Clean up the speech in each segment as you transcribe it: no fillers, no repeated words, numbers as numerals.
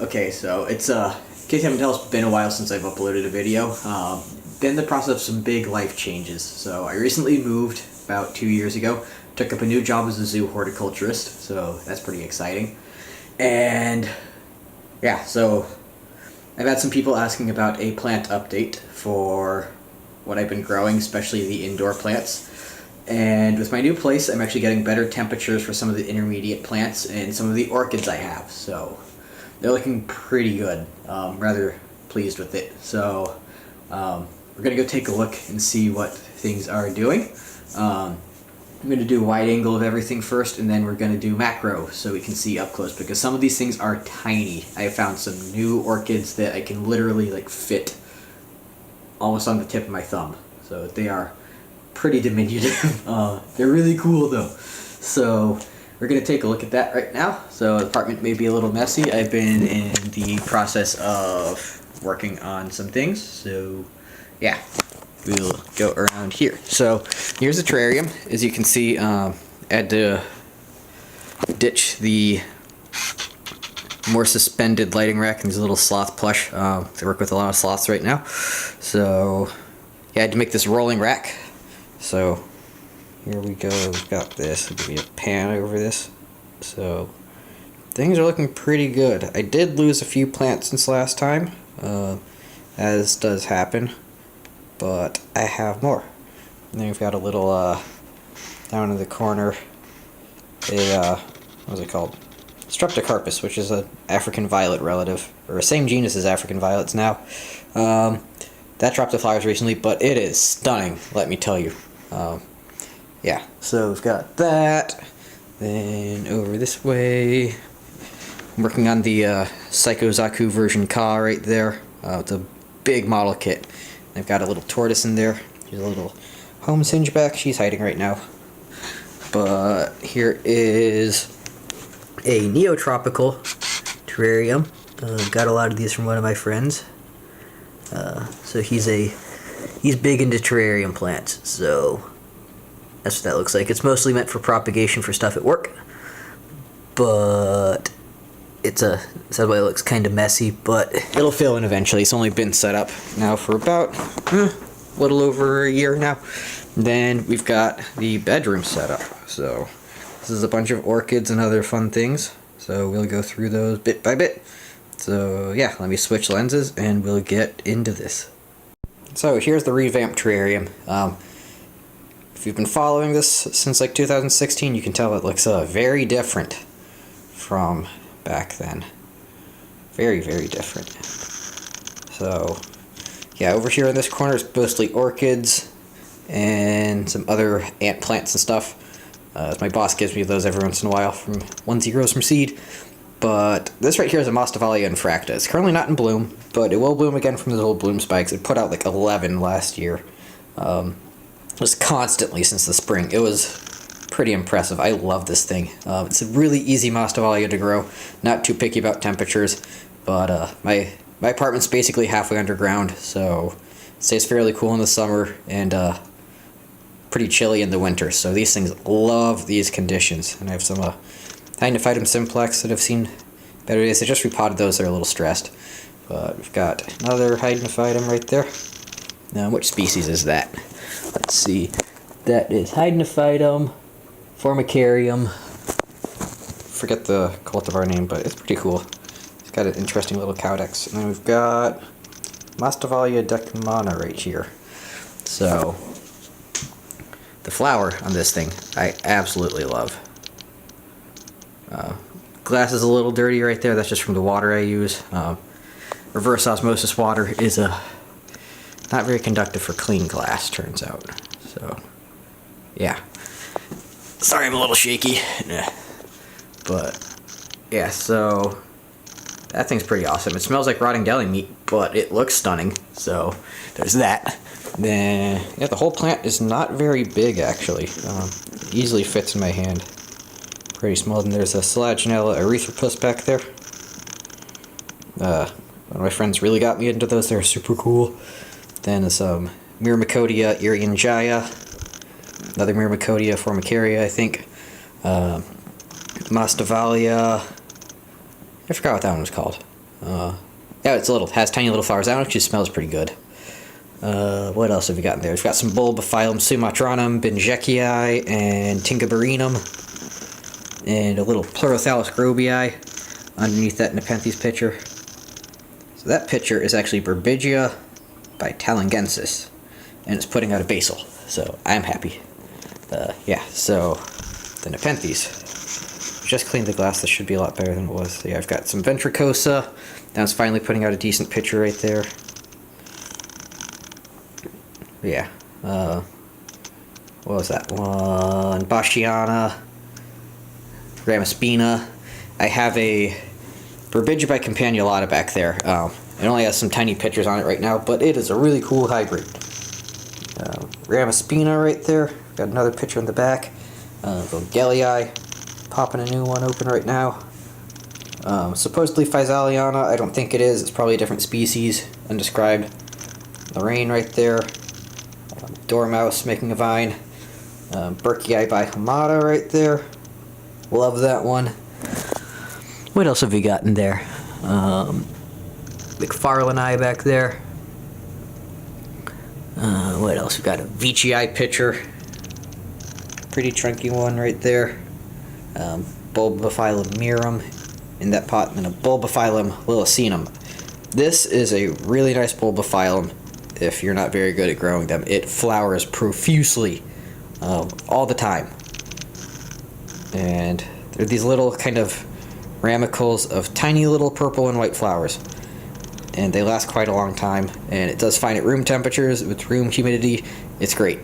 Okay, so it's in case you haven't tell, it's been a while since I've uploaded a video. Been in the process of some big life changes. So I recently moved about 2 years ago. Took up a new job as a zoo horticulturist, so that's pretty exciting. And yeah, so I've had some people asking about a plant update for what I've been growing, especially the indoor plants. And with my new place, I'm actually getting better temperatures for some of the intermediate plants and some of the orchids I have. So they're looking pretty good. Rather pleased with it. So we're gonna go take a look and see what things are doing. I'm going to do a wide angle of everything first, and then we're going to do macro so we can see up close, because some of these things are tiny. I found some new orchids that I can literally fit almost on the tip of my thumb. So they are pretty diminutive. They're really cool though. So we're going to take a look at that right now. So the apartment may be a little messy. I've been in the process of working on some things. So yeah. We'll go around here. So here's the terrarium. As you can see, I had to ditch the more suspended lighting rack and these little sloth plush. I work with a lot of sloths right now. So yeah, I had to make this rolling rack. So here we go. We've got this. I'll give you a pan over this. So things are looking pretty good. I did lose a few plants since last time, as does happen. But I have more. And then we've got a little, down in the corner, what's it called? Streptocarpus, which is an African violet relative, or the same genus as African violets now. That dropped the flowers recently, but it is stunning, let me tell you. Yeah, so we've got that. Then over this way, I'm working on the Psychozaku version Ka right there. It's a big model kit. I've got a little tortoise in there. She's a little home singeback. She's hiding right now. But here is a neotropical terrarium. Got a lot of these from one of my friends. So he's big into terrarium plants. So that's what that looks like. It's mostly meant for propagation for stuff at work. But that's why it looks kind of messy, but it'll fill in eventually. It's only been set up now for about a little over a year now. Then we've got the bedroom set up. So this is a bunch of orchids and other fun things. So we'll go through those bit by bit. So yeah, let me switch lenses and we'll get into this. So here's the revamped terrarium. If you've been following this since like 2016, you can tell it looks very different from back then. Very, very different. So yeah, over here in this corner is mostly orchids and some other ant plants and stuff. My boss gives me those every once in a while from ones he grows from seed. But this right here is a Masdevallia infracta. It's currently not in bloom, but it will bloom again from those old bloom spikes. It put out like 11 last year. Just constantly since the spring. It was pretty impressive. I love this thing. It's a really easy Masdevallia to grow. Not too picky about temperatures, but my apartment's basically halfway underground, so it stays fairly cool in the summer and pretty chilly in the winter. So these things love these conditions. And I have some Hydnophytum simplex that I've seen better days. I just repotted those. They're a little stressed. But we've got another Hydnophytum right there. Now, which species is that? Let's see. That is Hydnophytum Formicarium. Forget the cultivar name, but it's pretty cool. It's got an interesting little caudex. And then we've got Masdevallia decumana right here. So the flower on this thing I absolutely love. Glass is a little dirty right there. That's just from the water I use. Reverse osmosis water is not very conductive for clean glass, turns out. So yeah. Sorry, I'm a little shaky. But yeah, so that thing's pretty awesome. It smells like rotting deli meat, but it looks stunning. So there's that. Then yeah, the whole plant is not very big actually. Easily fits in my hand. Pretty small. And there's a Selaginella erythropus back there. One of my friends really got me into those. They're super cool. Then some Myrmicodia irianjaya. Another Myrmicodia formicaria, I think. Masdevallia. I forgot what that one was called. Yeah, has tiny little flowers. That actually smells pretty good. What else have we got in there? We've got some Bulbophyllum, Sumatranum, Benjekii, and Tingabarinum, and a little Pleurothallus grobii underneath that Nepenthes picture. So that picture is actually Burbigia by Talangensis, and it's putting out a basil, so I'm happy. Yeah, so the Nepenthes. Just cleaned the glass. This should be a lot better than it was. So yeah, I've got some Ventricosa. Now it's finally putting out a decent picture right there. Yeah. What was that one? Baschiana, Ramaspina. I have a Burbigia by Campanulata back there. It only has some tiny pictures on it right now, but it is a really cool hybrid. Ramaspina right there. Got another picture in the back. Vogelii. Popping a new one open right now. Supposedly Physalia. I don't think it is. It's probably a different species. Undescribed. Lorraine right there. Dormouse making a vine. Burkii by Hamada right there. Love that one. What else have we got in there? McFarlane back there. What else? We got a Veitchii pitcher. Pretty chunky one right there. Bulbophyllum mirum in that pot, and a Bulbophyllum lilicinum. This is a really nice Bulbophyllum if you're not very good at growing them. It flowers profusely all the time. And they're these little kind of ramicles of tiny little purple and white flowers. And they last quite a long time, and it does fine at room temperatures. With room humidity, it's great.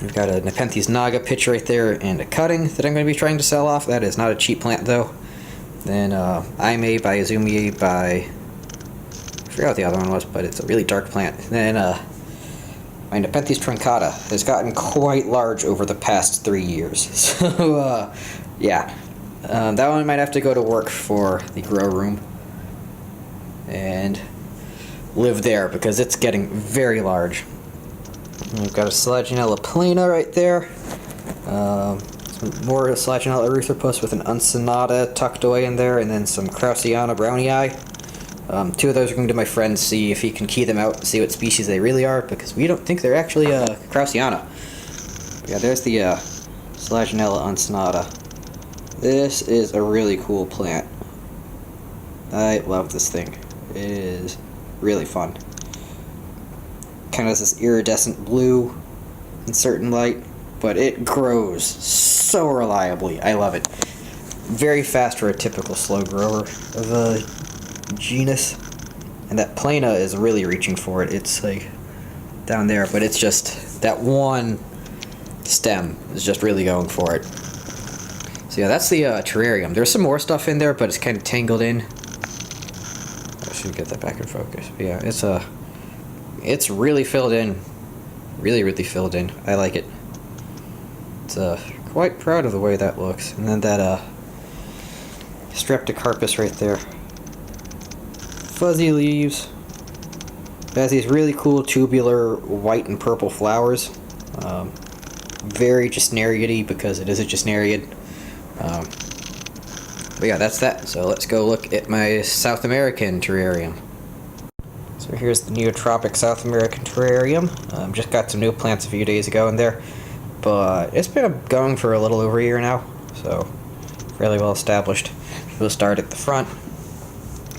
We've got a Nepenthes Naga pitch right there and a cutting that I'm going to be trying to sell off. That is not a cheap plant though. Then Aimei by Izumi by, I forgot what the other one was, but it's a really dark plant. And then my Nepenthes truncata has gotten quite large over the past 3 years. So yeah, that one might have to go to work for the grow room and live there because it's getting very large. And we've got a Selaginella plana right there. Some more Selaginella erythropus with an Uncinata tucked away in there, and then some Kraussiana brownii. Two of those are going to my friend see if he can key them out and see what species they really are, because we don't think they're actually Kraussiana. Yeah, there's the Selaginella uncinata. This is a really cool plant. I love this thing. It is really fun. Kind of has this iridescent blue in certain light, but it grows so reliably. I love it. Very fast for a typical slow grower of a genus. And that plana is really reaching for it. It's like down there, but it's just that one stem is just really going for it. So yeah, that's the terrarium. There's some more stuff in there, but it's kind of tangled in. I should get that back in focus. But yeah, it's really filled in. Really, really filled in. I like it. It's quite proud of the way that looks. And then that Streptocarpus right there. Fuzzy leaves. It has these really cool tubular white and purple flowers. Very Gesneriid-y because it is a Gesneriid. But yeah, that's that. So let's go look at my South American terrarium. So here's the Neotropic South American terrarium. Just got some new plants a few days ago in there. But it's been going for a little over a year now. So fairly well established. We'll start at the front.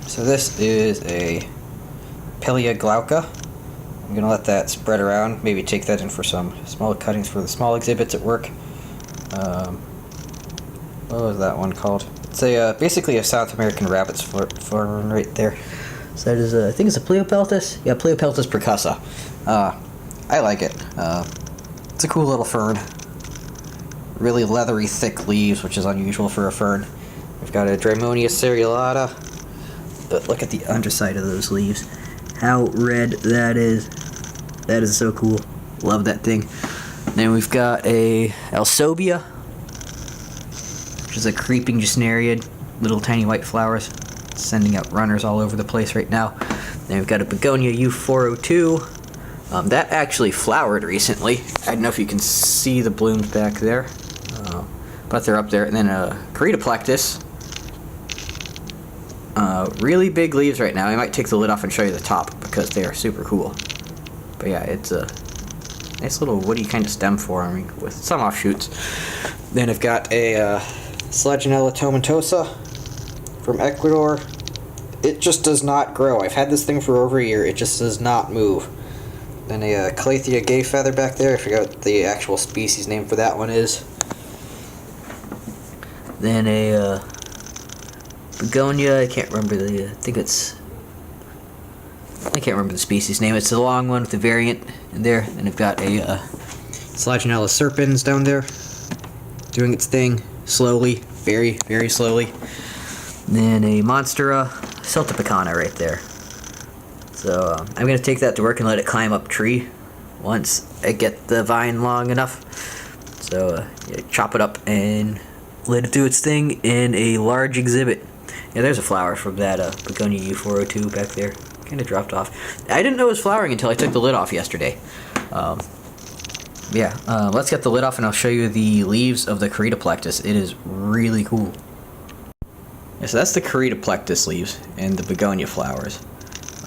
So this is a Pelea glauca. I'm going to let that spread around, maybe take that in for some small cuttings for the small exhibits at work. What was that one called? It's a basically a South American rabbit's fern right there. So that is, I think it's a Pleopeltis? Yeah, Pleopeltis percussa. I like it. It's a cool little fern. Really leathery, thick leaves, which is unusual for a fern. We've got a Drimonia serialata. But look at the underside of those leaves. How red that is. That is so cool. Love that thing. Then we've got a Alsobia, which is a creeping Gesneriid. Little tiny white flowers. Sending out runners all over the place right now. Then we've got a Begonia U402. That actually flowered recently. I don't know if you can see the blooms back there. But they're up there. And then a Carytoplectus. really big leaves right now. I might take the lid off and show you the top because they are super cool. But yeah, it's a nice little woody kind of stem forming with some offshoots. Then I've got a Selaginella tomentosa from Ecuador. It just does not grow. I've had this thing for over a year. It just does not move. Then a Calathea gay feather back there. I forgot what the actual species name for that one is. Then a begonia. I can't remember the. I can't remember the species name. It's the long one with the variant in there. And I've got a Selaginella serpens down there, doing its thing slowly, very, very slowly. Then a Monstera celtipicana right there. So I'm going to take that to work and let it climb up tree once I get the vine long enough. So yeah, chop it up and let it do its thing in a large exhibit. Yeah, there's a flower from that Begonia U402 back there. Kind of dropped off. I didn't know it was flowering until I took the lid off yesterday. Let's get the lid off and I'll show you the leaves of the Caryoplectus. It is really cool. Yeah, so that's the Caryoplectus leaves and the begonia flowers.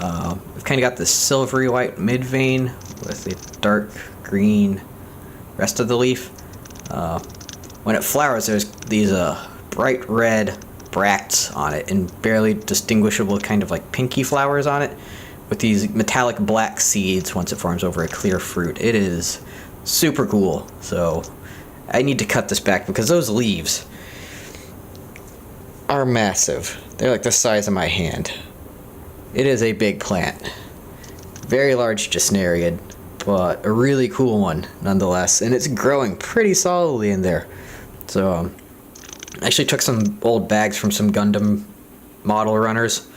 We've kind of got this silvery white mid-vein with the dark green rest of the leaf. When it flowers, there's these bright red bracts on it and barely distinguishable kind of like pinky flowers on it with these metallic black seeds once it forms over a clear fruit. It is super cool. So I need to cut this back because those leaves are massive. They're like the size of my hand. It is a big plant. Very large gesneriid, but a really cool one nonetheless. And it's growing pretty solidly in there. So I actually took some old bags from some Gundam model runners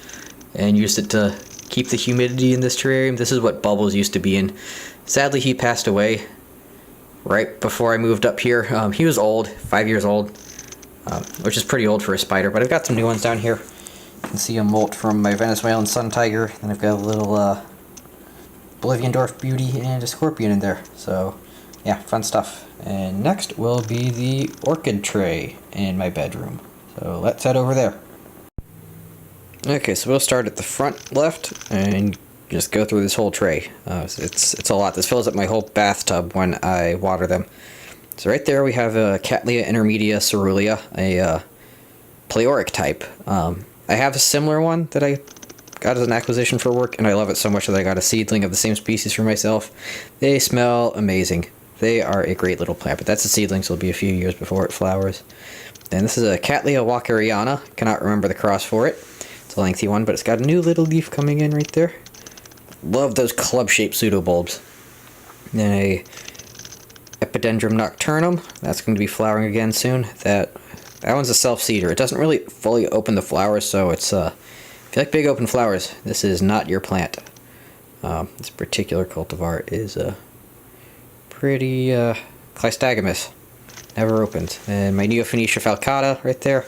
and used it to keep the humidity in this terrarium. This is what Bubbles used to be in. Sadly, he passed away right before I moved up here. He was old, 5 years old, which is pretty old for a spider, but I've got some new ones down here. You can see a molt from my Venezuelan sun tiger, and I've got a little Bolivian dwarf beauty and a scorpion in there. So yeah, fun stuff. And next will be the orchid tray in my bedroom. So let's head over there. Okay, so we'll start at the front left and just go through this whole tray. It's a lot. This fills up my whole bathtub when I water them. So right there we have a Cattleya intermedia cerulean, a pleoric type. I have a similar one that I got as an acquisition for work, and I love it so much that I got a seedling of the same species for myself. They smell amazing. They are a great little plant, but that's a seedling, so it'll be a few years before it flowers. And this is a Cattleya walkeriana. Cannot remember the cross for it. It's a lengthy one, but it's got a new little leaf coming in right there. Love those club-shaped pseudobulbs. Then a Epidendrum nocturnum. That's going to be flowering again soon. That one's a self-seeder. It doesn't really fully open the flowers, so it's if you like big open flowers, this is not your plant. This particular cultivar is pretty cleistogamous. Never opens. And my Neophonetia falcata right there.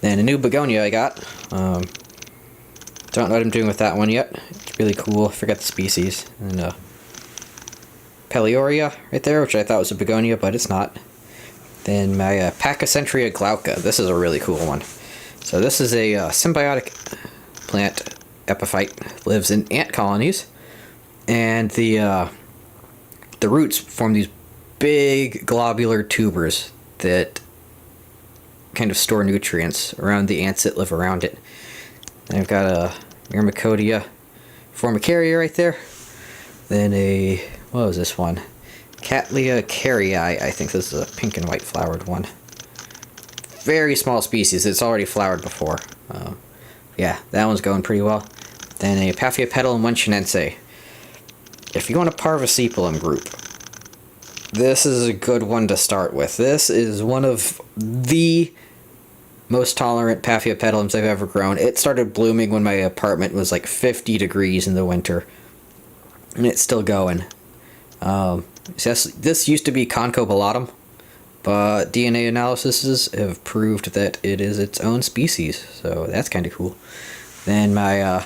And a new begonia I got. Don't know what I'm doing with that one yet. It's really cool. I forgot the species. And Pelioria right there, which I thought was a begonia, but it's not. Then my Pachyscentria glauca. This is a really cool one. So this is a symbiotic plant epiphyte. Lives in ant colonies. And the roots form these big globular tubers that kind of store nutrients around the ants that live around it. And I've got a Myrmicodia formicaria right there. Then what was this one? Cattleya carrii, I think this is a pink and white flowered one. Very small species, it's already flowered before. Yeah, that one's going pretty well. Then a Paphiopedilum munchinense. If you want a Parvicipalum group, this is a good one to start with. This is one of the most tolerant Paphiopedilums I've ever grown. It started blooming when my apartment was like 50 degrees in the winter. And it's still going. This used to be Conchoballatum, but DNA analyses have proved that it is its own species, so that's kind of cool. Then my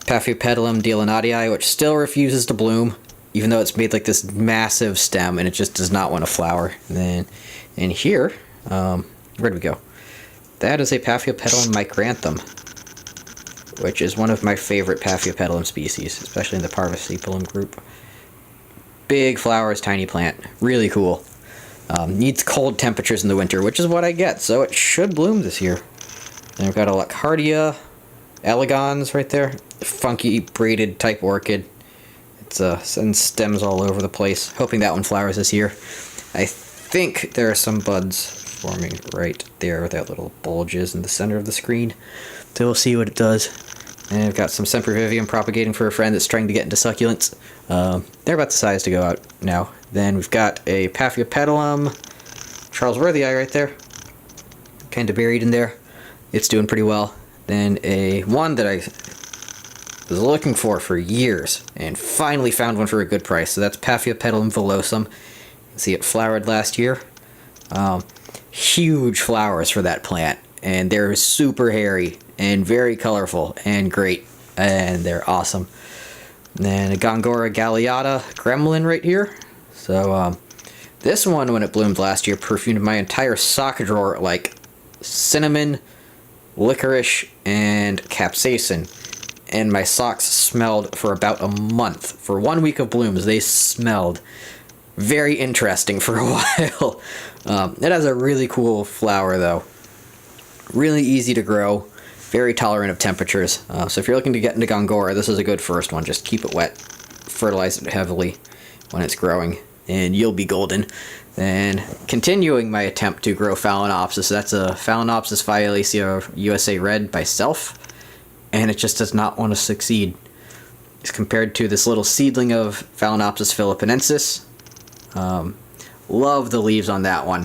Paphiopedilum delenatii, which still refuses to bloom, even though it's made like this massive stem, and it just does not want to flower. And then in here, where do we go? That is a Paphiopedilum micranthum. which is one of my favorite Paphiopedilum species, especially in the Parvicipilum group. Big flowers, tiny plant. Really cool. Needs cold temperatures in the winter, which is what I get, so it should bloom this year. And I've got a Lochardia elegans right there. Funky braided type orchid. It's and stems all over the place. Hoping that one flowers this year. I think there are some buds forming right there with that little bulges in the center of the screen. So we'll see what it does. And I've got some Sempervivium propagating for a friend that's trying to get into succulents. They're about the size to go out now. Then we've got a Paphiopedilum Charles Worthii right there. Kind of buried in there. It's doing pretty well. Then a one that I was looking for years and finally found one for a good price. So that's Paphiopedilum villosum. You can see it flowered last year. Huge flowers for that plant, and they're super hairy and very colorful and great, and they're awesome. And then a Gongora galeata gremlin right here. So this one, when it bloomed last year, perfumed my entire sock drawer like cinnamon, licorice, and capsaicin, and my socks smelled for about a month. For 1 week of blooms, they smelled very interesting for a while. It has a really cool flower though. Really easy to grow, very tolerant of temperatures. So if you're looking to get into Gongora, this is a good first one. Just keep it wet, fertilize it heavily when it's growing, and you'll be golden. Then continuing my attempt to grow Phalaenopsis, that's a Phalaenopsis violacea USA Red by Self, and it just does not want to succeed. It's compared to this little seedling of Phalaenopsis philippinensis. Love the leaves on that one.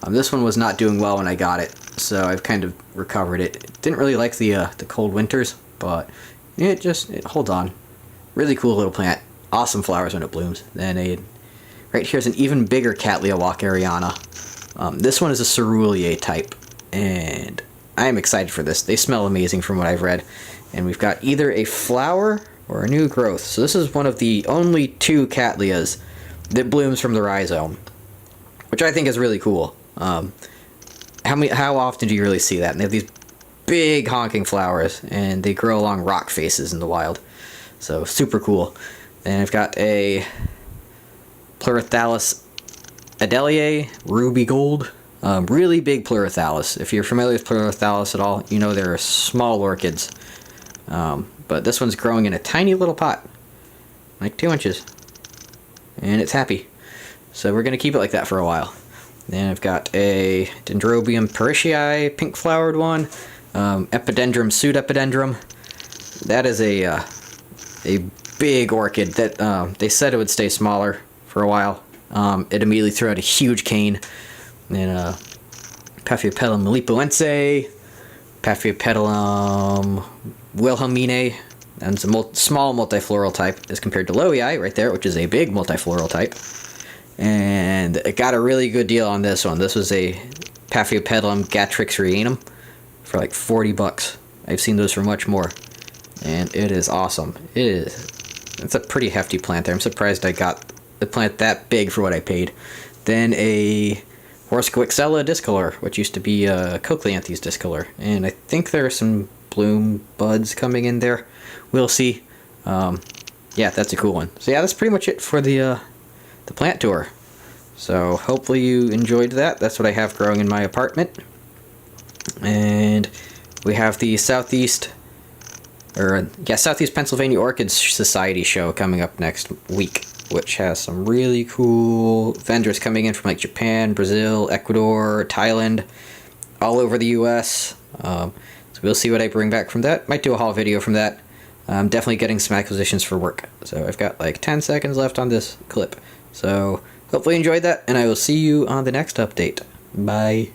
This one was not doing well when I got it, so I've kind of recovered it. Didn't really like the cold winters, but it holds on. Really cool little plant. Awesome flowers when it blooms. Then right here's an even bigger Cattleya walkeriana. This one is a ceruleae type, and I am excited for this. They smell amazing from what I've read. And we've got either a flower or a new growth. So this is one of the only 2 Cattleyas that blooms from the rhizome, which I think is really cool. How often do you really see that? And they have these big honking flowers, and they grow along rock faces in the wild. So super cool. And I've got a Pleurothallus adeliae, ruby gold. Really big Pleurothallus. If you're familiar with Pleurothallus at all, you know they're small orchids. But this one's growing in a tiny little pot, like 2 inches. And it's happy. So we're going to keep it like that for a while. Then I've got a Dendrobium parishii, pink flowered one. Epidendrum pseudepidendrum. That is a big orchid that they said it would stay smaller for a while. It immediately threw out a huge cane. Then Paphiopedilum melipoense, Paphiopedilum wilhelminae, and it's a small multifloral type as compared to Loei right there, which is a big multifloral type. And it got a really good deal on this one. This was a Paphiopedilum gatrixrianum for like $40. I've seen those for much more, and it is awesome. It's a pretty hefty plant there. I'm surprised I got the plant that big for what I paid. Then a Horsquixella discolor, which used to be Cochleanthes discolor, and I think there are some bloom buds coming in there. We'll see. Yeah, that's a cool one. So yeah, that's pretty much it for the plant tour. So hopefully you enjoyed that. That's what I have growing in my apartment. And we have the Southeast Pennsylvania Orchids Society show coming up next week, which has some really cool vendors coming in from like Japan, Brazil, Ecuador, Thailand, all over the US. So we'll see what I bring back from that. Might do a haul video from that. I'm definitely getting some acquisitions for work. So I've got like 10 seconds left on this clip. So hopefully you enjoyed that, and I will see you on the next update. Bye.